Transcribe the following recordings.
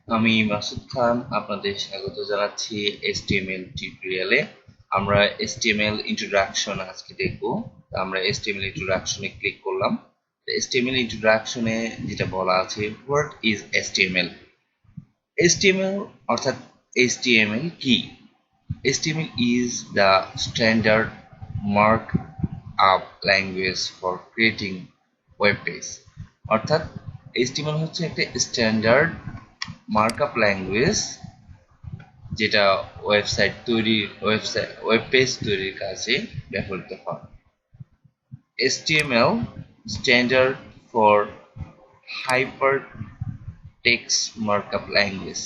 আমি মাসুদ খান আপনাদের স্বাগত জানাচ্ছি HTML টিউটোরিয়ালে। আমরা HTML ইন্ট্রোডাকশন আজকে দেখব। আমরা HTML ইন্ট্রোডাকশনে ক্লিক করলাম। HTML ইন্ট্রোডাকশনে যেটা বলা আছে, হোয়াট ইজ HTML? HTML অর্থাৎ HTML কি? HTML is the standard markup language for creating web page। অর্থাৎ HTML হচ্ছে একটা স্ট্যান্ডার্ড মার্কআপ ল্যাঙ্গুয়েজ যেটা ওয়েব পেজ তৈরির কাজে ব্যবহৃত হয়। HTML standard for hyper text markup language.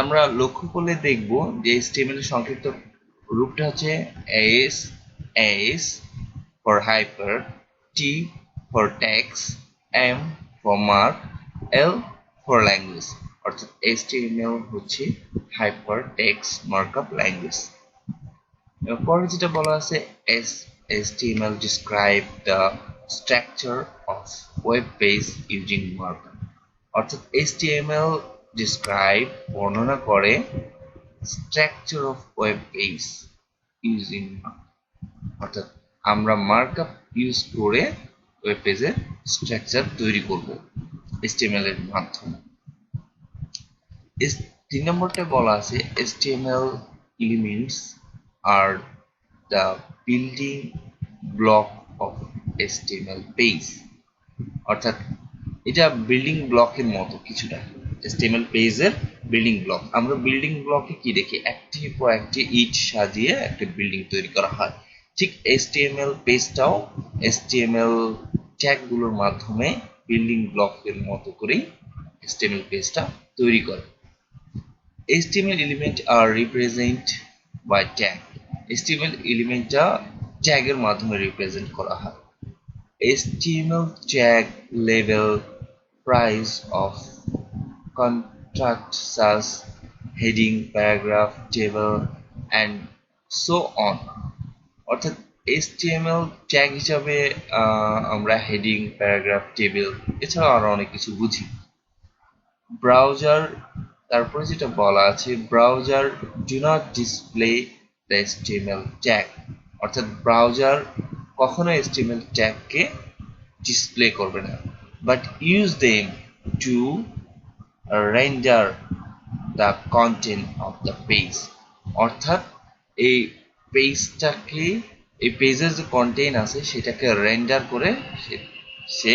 আমরা লক্ষ্য করলে দেখব যে HTML এর সংক্ষিপ্ত রূপটা হচ্ছে AS, AS for hyper, T for text, M for mark, L for language। অর্থাৎ HTML হচ্ছে হাইপার টেক্সট মার্কআপ ল্যাঙ্গুয়েজ। পরে যেটা বলা আছে, HTML describe the structure of web page using markup। অর্থাৎ HTML describe বর্ণনা করে structure of web page using markup। অর্থাৎ আমরা মার্কআপ ইউজ করে ওয়েব পেজের স্ট্রাকচার তৈরি করব HTML এর মাধ্যমে। 3 নম্বরটা বলা আছে, HTML elements are the building block of HTML page। অর্থাৎ এটা বিল্ডিং ব্লকের মতো কিছুটা, HTML পেজের বিল্ডিং ব্লক। আমরা বিল্ডিং ব্লকে কি দেখি, একটি পর একটি ইট সাজিয়ে একটা বিল্ডিং তৈরি করা হয়। ঠিক HTML পেজটাও HTML ট্যাগগুলোর মাধ্যমে বিল্ডিং ব্লকের মতো করেই HTML পেজটা তৈরি করে। HTML element are represent by tag। HTML এলিমেন্টটা ট্যাগের মাধ্যমে রিপ্রেজেন্ট করা হয়। HTML tag label price of contract such heading, paragraph, table and so on। অর্থাৎ HTML ট্যাগ হিসাবে আমরা হেডিং, প্যারাগ্রাফ, টেবিল এছাড়াও আরো অনেক কিছু বুঝি। ব্রাউজার, তারপরে যেটা বলা আছে, browser do not display the HTML tag. অর্থাৎ ব্রাউজার কখনো HTML ট্যাগকে ডিসপ্লে করবে না, but use them to render the content of the page. অর্থাৎ এই পেজটাকে, এই পেজের যে কন্টেন্ট আছে সেটাকে রেন্ডার করে সে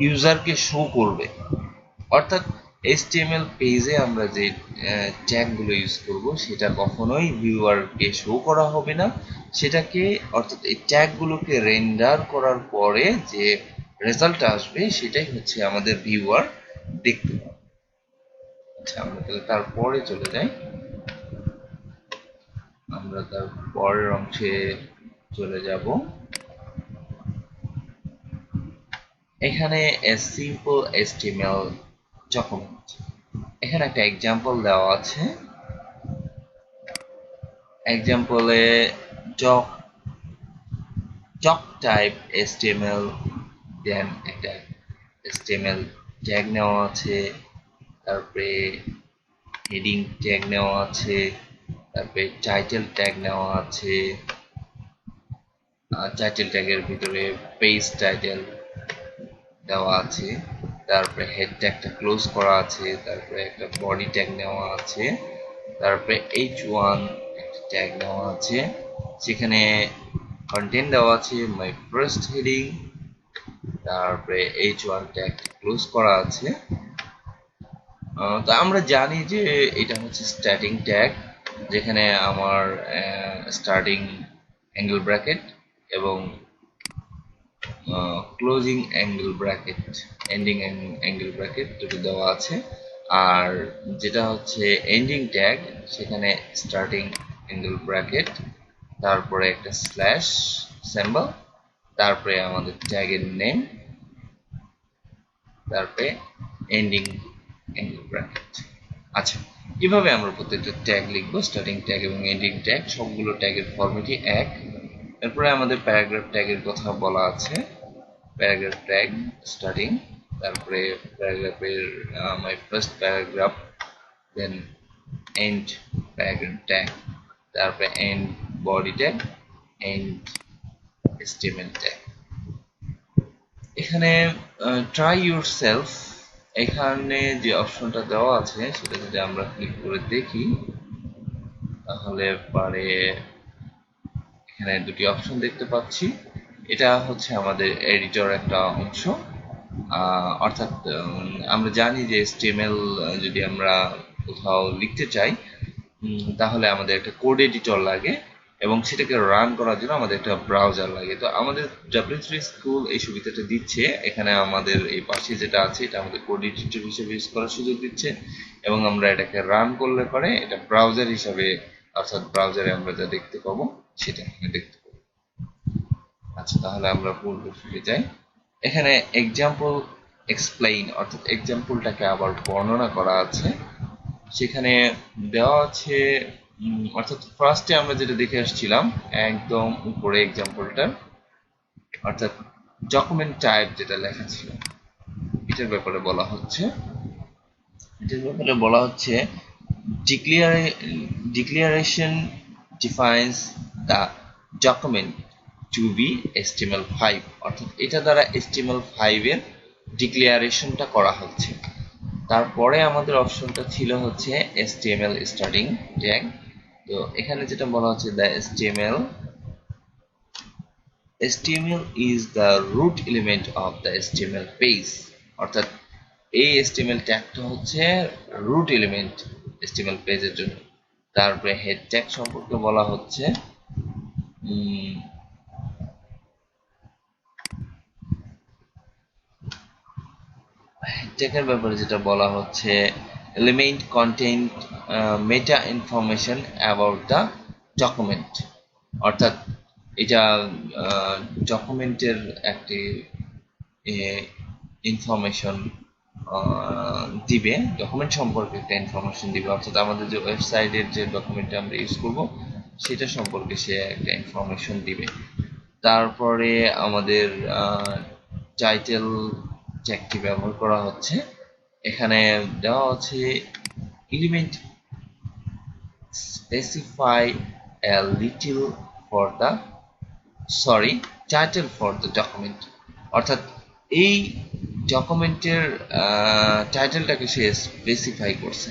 ইউজারকে শো করবে। অর্থাৎ HTML পেজে আমরা যে ট্যাগগুলো ইউজ করব সেটা কখনোই ভিউয়ারকে শো করা হবে না, সেটাকে অর্থাৎ এই ট্যাগগুলোকে রেন্ডার করার পরে যে রেজাল্ট আসবে সেটাই হচ্ছে আমাদের ভিউয়ার দেখতে পাবে। আচ্ছা, আমরা তাহলে তারপরে চলে যাই। আমরা তার পরের অংশে চলে যাব। এখানে a simple HTML document। এখানে একটা এক্সাম্পল দেওয়া আছে। এক্সাম্পলে doc type HTML, দেন একটা HTML ট্যাগ নেওয়া আছে, তারপরে হেডিং ট্যাগ নেওয়া আছে, তারপরে টাইটেল ট্যাগ নেওয়া আছে। টাইটেল ট্যাগের ভিতরে পেজ টাইটেল দেওয়া আছে, তারপরে হেড ট্যাগটা ক্লোজ করা আছে, তারপরে একটা বডি ট্যাগ নেওয়া আছে, তারপরে h1 একটা ট্যাগ নেওয়া আছে, সেখানে কন্টেন্ট দেওয়া আছে মাই ফার্স্ট হেডিং, তারপরে h1 ট্যাগ ক্লোজ করা আছে। তো আমরা জানি যে এটা হচ্ছে স্টার্টিং ট্যাগ, যেখানে আমার স্টার্টিং অ্যাঙ্গেল ব্র্যাকেট এবং closing angle bracket, ending angle bracket দুটো দেওয়া আছে। আর যেটা হচ্ছে এন্ডিং ট্যাগ, সেখানে স্টার্টিং অ্যাঙ্গেল ব্র্যাকেট, তারপরে একটা স্ল্যাশ সিম্বল, তারপরে আমাদের ট্যাগের নেম, তারপরে এন্ডিং অ্যাঙ্গেল ব্র্যাকেট। আচ্ছা, কিভাবে আমরা প্রত্যেকটা ট্যাগ লিখবো, স্টার্টিং ট্যাগ এবং এন্ডিং ট্যাগ সবগুলো ট্যাগের ফরম্যাটই এক। এরপরে আমাদের প্যারাগ্রাফ ট্যাগের কথা বলা আছে। প্যারাগ্রাফ ট্যাগ স্টার্টিং তারপরে প্যারাগ্রাফের my first paragraph, then end paragraph tag, তারপরে end body tag, end HTML tag. এখানে ট্রাই ইউর সেলফ, এখানে যে অপশনটা দেওয়া আছে সেটা যদি আমরা ক্লিক করে দেখি তাহলে পারে এখানে দুটি অপশন দেখতে পাচ্ছি। এটা হচ্ছে আমাদের এডিটর একটা অংশ, অর্থাৎ আমরা জানি যে HTML যদি আমরা কোথাও লিখতে চাই তাহলে আমাদের একটা কোড এডিটর লাগে এবং সেটাকে রান করার জন্য আমাদের একটা ব্রাউজার লাগে। তো আমাদের W3 স্কুল এই সুবিধাটা দিচ্ছে। এখানে আমাদের এই পাশে যেটা আছে এটা আমাদের কোড এডিটর হিসেবে ইউজ করার সুযোগ দিচ্ছে এবং আমরা এটাকে রান করলে পরে এটা ব্রাউজার হিসাবে, অর্থাৎ ব্রাউজারে আমরা যা দেখতে পাবো সেটা এখানে দেখতে পাবো। আচ্ছা, তাহলে আমরা পূর্বে ফিরে যাই। এখানে এক্সাম্পল এক্সপ্লেইন, অর্থাৎ এক্সাম্পলটাকে আবার বর্ণনা করা আছে। সেখানে দেওয়া আছে অর্থাৎ ফার্স্টে আমরা যেটা দেখে আসছিলাম একদম উপরে এক্সাম্পলটা, অর্থাৎ ডকুমেন্ট টাইপ যেটা লেখা ছিল এটার ব্যাপারে বলা হচ্ছে। Declaration defines the document to be HTML5, অর্থাৎ এটা দ্বারা HTML5 এর ডিক্লারেশনটা করা হচ্ছে। তারপরে আমাদের অপশনটা ছিল হচ্ছে HTML স্টার্টিং ট্যাগ। তো এখানে যেটা বলা হচ্ছে the HTML is the root element of the HTML page, অর্থাৎ এই HTML ট্যাগটা হচ্ছে রুট এলিমেন্ট HTML পেজের জন্য। তারপরে হেড ট্যাগ সম্পর্কে বলা হচ্ছে হেড ট্যাগের ব্যাপারে যেটা বলা হচ্ছে element content meta information about the document, অর্থাৎ এটা ডকুমেন্টের একটি ইনফরমেশন দিবে, ডকুমেন্ট সম্পর্কে একটা ইনফরমেশন দিবে, অর্থাৎ আমাদের যে ওয়েবসাইটের যে ডকুমেন্টটা আমরা ইউজ করব সেটা সম্পর্কে সে একটা ইনফরমেশন দিবে। তারপরে আমাদের টাইটেল ট্যাগটি ব্যবহার করা হচ্ছে। এখানে দেওয়া হচ্ছে element specify a little for the title for the document, অর্থাৎ এই ডকুমেন্টের টাইটেলটাকে সে স্পেসিফাই করছে।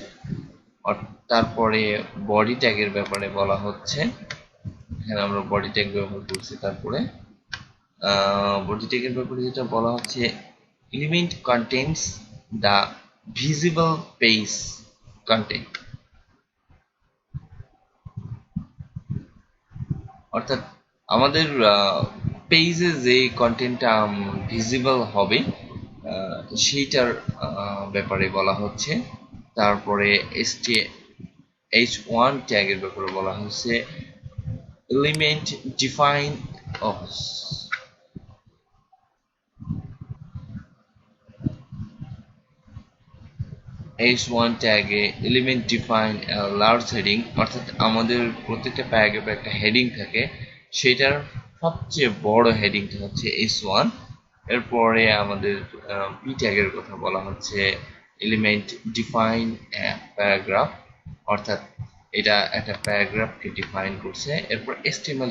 তারপরে বডি ট্যাগের ব্যাপারে বলা হচ্ছে, এখানে আমরা বডি ট্যাগ ব্যবহার করছি। তারপরে বডি ট্যাগের ব্যাপারে যেটা বলা হচ্ছে element contents the visible page content, অর্থাৎ আমাদের পেজে যে কন্টেন্টটা ভিজিবল হবে সেইটার ব্যাপারে বলা হচ্ছে। তারপরে H1 ট্যাগের ব্যাপারে বলা হচ্ছে এলিমেন্ট ডিফাইন H1 ট্যাগে এলিমেন্ট ডিফাইন লার্জ হেডিং, অর্থাৎ আমাদের প্রত্যেকটা প্যারাগ্রাফে একটা হেডিং থাকে, সেটার সবচেয়ে বড় হেডিংটা হচ্ছে H1। এরপরে আমাদের পি ট্যাগের কথা বলা হচ্ছে এলিমেন্ট ডিফাইন প্যারাগ্রাফ, অর্থাৎ এটা একটা প্যারাগ্রাফকে ডিফাইন করছে। এরপর HTML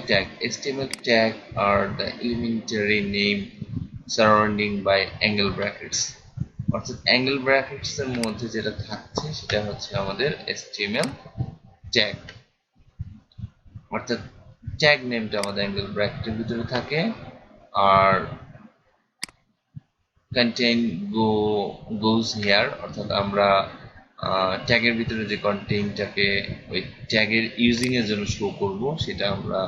tag are the elementary name surrounding by angle brackets, অর্থাৎ অ্যাঙ্গেল ব্র্যাকেটস এর মধ্যে যেটা থাকছে সেটা হচ্ছে আমাদের HTML ট্যাগ, অর্থাৎ ট্যাগ নেমটা আমাদের অ্যাঙ্গেল ব্র্যাকেটের ভিতরে থাকে আর কন্টেইন গোজ হিয়ার, অর্থাৎ আমরা ট্যাগের ভিতরে যে কন্টেইনটাকে ওই ট্যাগের ইউজিং এর জন্য শো করব সেটা আমরা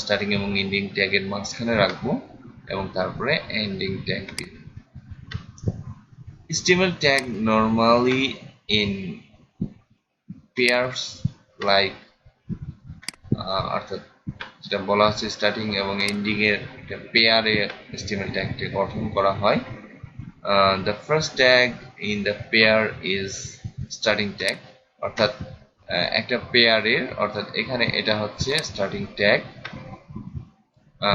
স্টার্টিং এবং এন্ডিং ট্যাগের মাঝখানে রাখবো এবং তারপরে এন্ডিং ট্যাগ দিব। HTML tag normally in pairs like অর্থাৎ যেটা বলা হচ্ছে স্টার্টিং এবং এন্ডিং এর একটা পেয়ারে HTML ট্যাগটি গঠন করা হয়। The first tag in the pair is starting tag, অর্থাৎ একটা পেয়ারের, অর্থাৎ এখানে এটা হচ্ছে স্টার্টিং ট্যাগ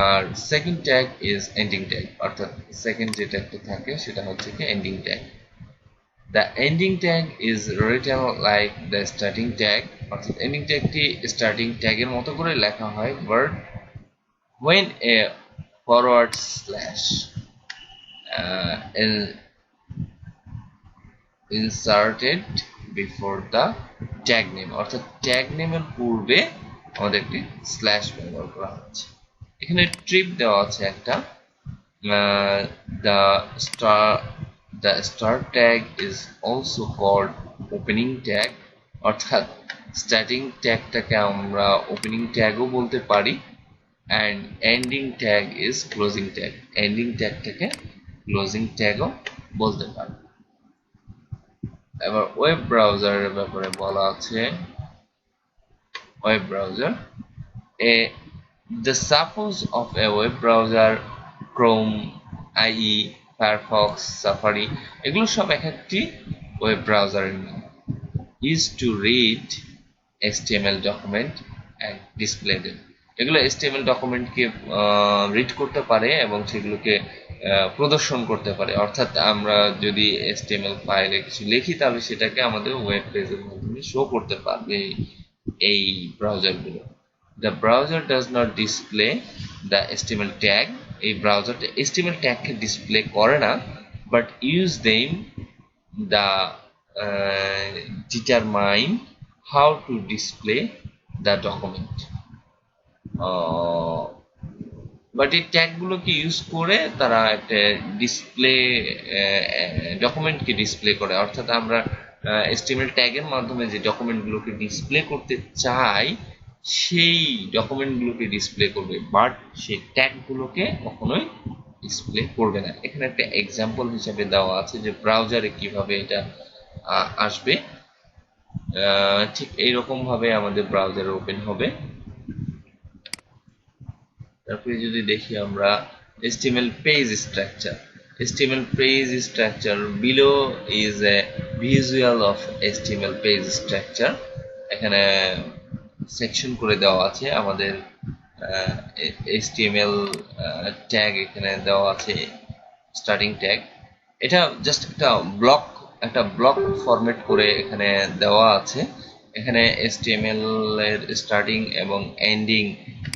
আর second tag is ending tag, অর্থাৎ সেকেন্ড যে ট্যাগটা থাকে সেটা হচ্ছে কি ending tag. The ending tag is written like the starting tag, অর্থাৎ এন্ডিং ট্যাগটি স্টার্টিং ট্যাগের মতো করে লেখা হয়, but when a forward slash is inserted before the tag name, অর্থাৎ ট্যাগ নেমের পূর্বে আমাদের একটি স্ল্যাশ ব্যবহার করা হচ্ছে। এখানে ট্রিপ দেওয়া আছে একটা, the star the start tag is also called opening tag, অর্থাৎ স্টার্টিং ট্যাগটাকে আমরা ওপেনিং ট্যাগও বলতে পারি, and ending tag is closing tag, ending ট্যাগটাকে ক্লোজিং ট্যাগও বলতে পারি। এবার ওয়েব ব্রাউজারের ব্যাপারে বলা আছে। Web browser, the suppose of a web browser, Chrome, IE, Firefox, Safari, এগুলো সব এক একটি ওয়েব ব্রাউজারের নাম। is to read HTML document and display them, এগুলো HTML ডকুমেন্টকে রিড করতে পারে এবং সেগুলোকে প্রদর্শন করতে পারে, অর্থাৎ আমরা যদি HTML ফাইলে কিছু লিখি তাহলে সেটাকে আমাদের ওয়েব পেজের মাধ্যমে শো করতে পারবে এই ব্রাউজারগুলো। The browser does not display the HTML tag, এই ব্রাউজারটা HTML ট্যাগকে ডিসপ্লে করে না, but use them the determine how to display the document, but এই ট্যাগগুলোকে ইউজ করে তারা একটা ডিসপ্লে ডকুমেন্টকে ডিসপ্লে করে, অর্থাৎ আমরা HTML ট্যাগের মাধ্যমে যে ডকুমেন্টগুলোকে ডিসপ্লে করতে চাই সেই ডকুমেন্টগুলোকে ডিসপ্লে করবে, বাট সেই ট্যাগগুলোকে কখনোই ডিসপ্লে করবে না। এখানে একটা এক্সাম্পল হিসেবে দেওয়া আছে যে ব্রাউজারে কিভাবে এটা আসবে, ঠিক এইরকম ভাবে আমাদের ব্রাউজারে ওপেন হবে। তারপরে যদি দেখি আমরা HTML page structure, HTML page structure below is a visual of HTML page structure, এখানে সেকশন করে দেওয়া আছে আমাদের HTML ট্যাগ, এখানে দেওয়া আছে স্টার্টিং ট্যাগ, এটা জাস্ট একটা ব্লক ফরম্যাট করে এখানে দেওয়া আছে। এখানে HTML এর স্টার্টিং এবং এন্ডিং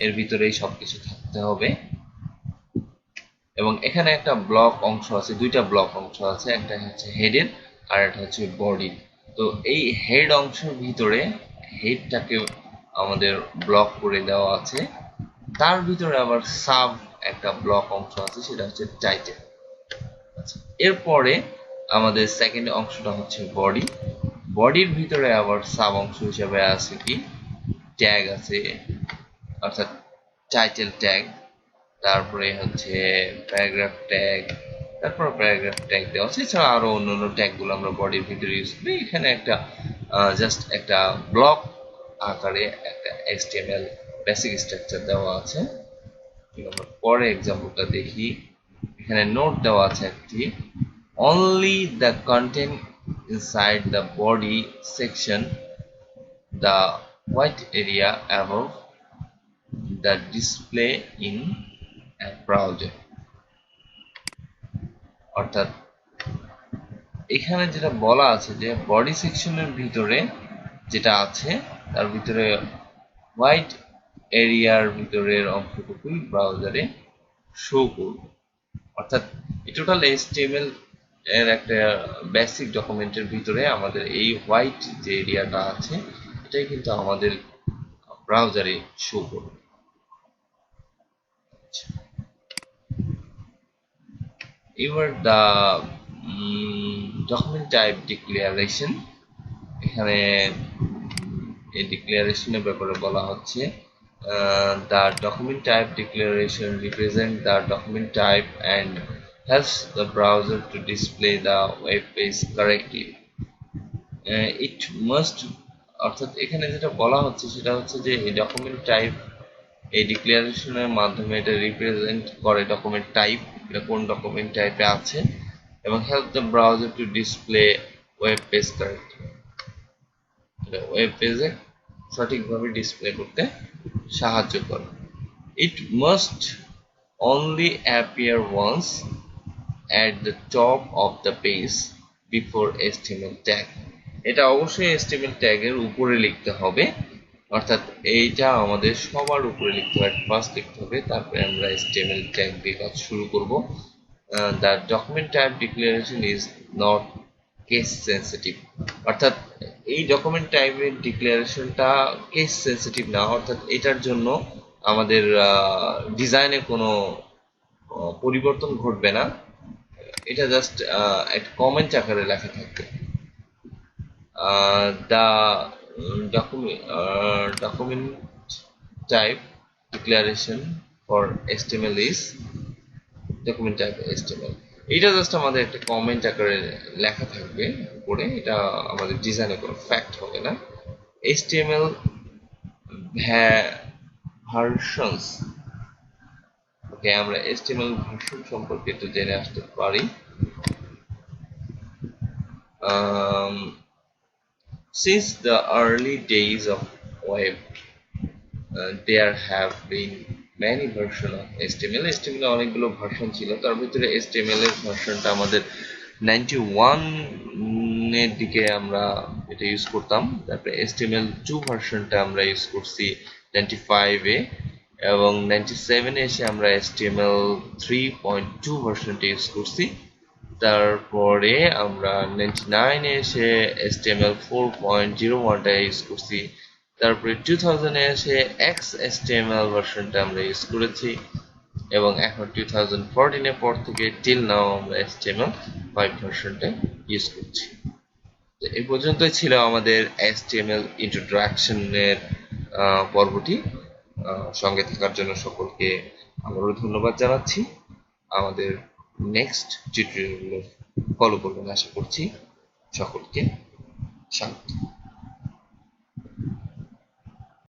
এর ভিতরেই সবকিছু থাকতে হবে, এবং এখানে একটা ব্লক অংশ আছে, দুইটা ব্লক অংশ আছে, একটা হচ্ছে হেডের আর একটা হচ্ছে বডি। তো এই হেড অংশের ভিতরে হেডটাকে আমাদের ব্লক করে দেওয়া আছে, তার ভিতরে আবার সাব একটা ব্লক অংশ আছে, সেটা হচ্ছে টাইটেল। এরপরে আমাদের সেকেন্ড অংশটা হচ্ছে বডি, বডির ভিতরে আবার সাব অংশ হিসেবে আছে কি ট্যাগ আছে, অর্থাৎ টাইটেল ট্যাগ, তারপরে হচ্ছে প্যারাগ্রাফ ট্যাগ, তারপর প্যারাগ্রাফ ট্যাগ দেওয়া আছে, এছাড়া আরো অন্যান্য ট্যাগগুলো আমরা বডির ভিতরে ইউজ করি। এখানে একটা জাস্ট একটা ব্লক আকারে একটা HTML বেসিক স্ট্রাকচার দেওয়া আছে। আমরা পরে এক্সাম্পলটা দেখি। এখানে নোট দেওয়া আছে একটি, only the content inside the body section, the white area above the display in a browser, অর্থাৎ এখানে যেটা বলা আছে যে বডি সেকশনের ভিতরে যেটা আছে তার ভিতরে হোয়াইট এরিয়ার ভিতরের অংশটুকুই ব্রাউজারে শো করবে, অর্থাৎ এই টোটাল HTML এর একটা বেসিক ডকুমেন্টের ভিতরে আমাদের এই হোয়াইট যে এরিয়াটা আছে এটাই কিন্তু আমাদের ব্রাউজারে শো করবে। এবার দা ডকুমেন্ট টাইপ ডিক্লারেশন, এখানে এই ডিক্লারেশনের ব্যাপারে বলা হচ্ছে the document type declaration represent the document type and helps the browser to display the web page correctly. It must, অর্থাৎ এখানে যেটা বলা হচ্ছে সেটা হচ্ছে যে এই ডকুমেন্ট টাইপ এই ডিক্লারেশনের মাধ্যমে এটা রিপ্রেজেন্ট করে ডকুমেন্ট টাইপ, এটা কোন ডকুমেন্ট টাইপে আছে, এবং help the browser two display web page correctly, web পেজে সঠিকভাবে ডিসপ্লে করতে সাহায্য করে। It must only appear once at the top of the page before HTML tag. এটা অবশ্যই HTML ট্যাগের উপরে লিখতে হবে, অর্থাৎ এইটা আমাদের সবার উপরে লিখতে হবে, ফার্স্ট লিখতে হবে, তারপরে আমরা HTML ট্যাগ দিয়ে কাজ শুরু করব। The document type declaration is not case sensitive, অর্থাৎ এই ডকুমেন্ট টাইপের ডিক্লারেশনটা কেস সেন্সিটিভ না, অর্থাৎ এটার জন্য আমাদের ডিজাইনে কোনো পরিবর্তন ঘটবে না, এটা জাস্ট একটা কমেন্ট আকারে লেখা থাকবে। The document type declaration for HTML is document type HTML, এটা জাস্ট আমাদের একটা কমেন্ট আকারে লেখা থাকবে উপরে, এটা আমাদের ডিজাইনে কোনো ফ্যাক্ট হবে না। HTML ভার্সনস, ওকে, আমরা HTML ভার্সন সম্পর্কে একটু জেনে আসতে পারি। Since the early days of web, there have been many version of HTML. HTML এর অনেকগুলো ভার্সন ছিল, তার ভিতরে HTML এর ভার্সনটা আমাদের 91 এর দিকে আমরা এটা ইউজ করতাম, তারপরে HTML2 ভার্সনটা আমরা ইউজ করছি 95 এ, এবং 97 এ এসে আমরা HTML3.2 ভার্সনটা ইউজ করছি। তারপরে আমরা 99 এ এসে HTML4.01 টা ইউজ করছি। তারপরে 2000 এ এসে XHTML ভার্সনটা আমরা ইউজ করেছি, এবং এখন 2014 এর পর থেকে টিল নাও আমরা HTML5 ভার্সনটা ইউজ করছি। তো এই পর্যন্তই ছিল আমাদের HTML ইন্ট্রোডাকশনের পর্বটি। সঙ্গে থাকার জন্য সকলকে আবারও ধন্যবাদ জানাচ্ছি। আমাদের নেক্সট টিউটোরিয়ালগুলো ফলো করবেন আশা করছি। সকলকে স্বাগত।